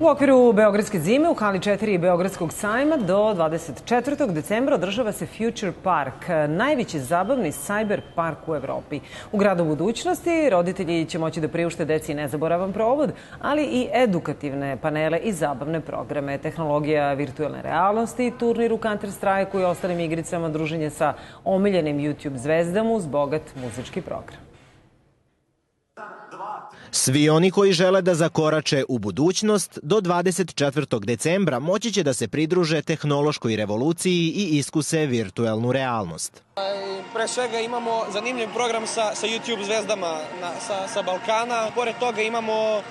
U okviru Beogradske zime u hali 4 Beogradskog sajma do 24. decembra održava se Future Park, najveći zabavni cyber park u Evropi. U gradu budućnosti roditelji će moći da priušte deci nezaboravan provod, ali i edukativne panele i zabavne programe. Tehnologija virtualne realnosti, turnir u Counter-Strike-u i ostalim igricama, druženje sa omiljenim YouTube zvezdama uz bogat muzički program. Svi oni koji žele da zakorače u budućnost, do 24. decembra moći će da se pridruže tehnološkoj revoluciji i iskuse virtuelnu realnost. Pre svega imamo zanimljiv program sa YouTube zvezdama sa Balkana. Pored toga imamo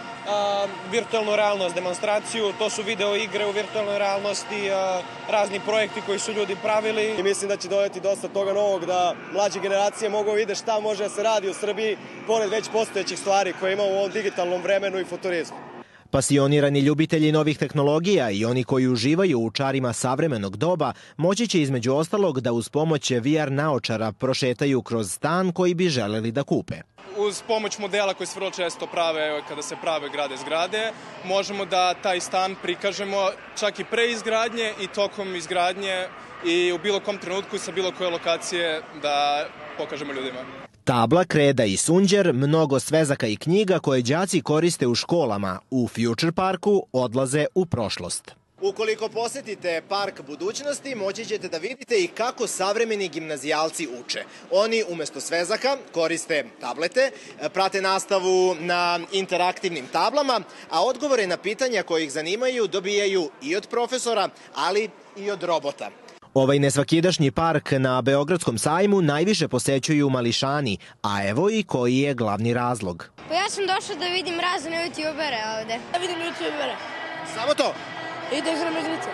virtualnu realnost, demonstraciju, to su video igre u virtualnoj realnosti, razni projekti koji su ljudi pravili. I mislim da će dodati dosta toga novog, da mlađe generacije mogu vidjeti šta može da se radi u Srbiji, pored već postojećih stvari koje imamo u ovom digitalnom vremenu i futurizmu. Pasionirani ljubitelji novih tehnologija i oni koji uživaju u čarima savremenog doba moći će između ostalog da uz pomoć VR naočara prošetaju kroz stan koji bi želeli da kupe. Uz pomoć modela koji se vrlo često prave kada se prave grade zgrade, možemo da taj stan prikažemo čak i pre izgradnje i tokom izgradnje i u bilo kom trenutku sa bilo koje lokacije da pokažemo ljudima. Tabla, kreda i sunđer, mnogo svezaka i knjiga koje đaci koriste u školama u Future Parku odlaze u prošlost. Ukoliko posetite Park budućnosti, moći ćete da vidite i kako savremeni gimnazijalci uče. Oni umesto svezaka koriste tablete, prate nastavu na interaktivnim tablama, a odgovore na pitanja koje ih zanimaju dobijaju i od profesora, ali i od robota. Ovaj nesvakidašnji park na Beogradskom sajmu najviše posećuju mališani, a evo i koji je glavni razlog. Pa ja sam došla da vidim razne youtubere ovde. Da vidim youtubere. Samo to? I da igram igrice.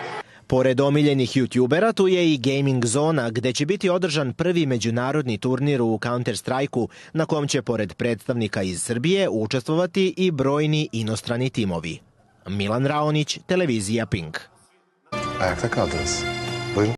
Pored omiljenih youtubera, tu je i gaming zona, gde će biti održan prvi međunarodni turnir u Counter-Strike-u, na kom će pored predstavnika iz Srbije učestvovati i brojni inostrani timovi. Milan Raonić, televizija Pink. Act like others.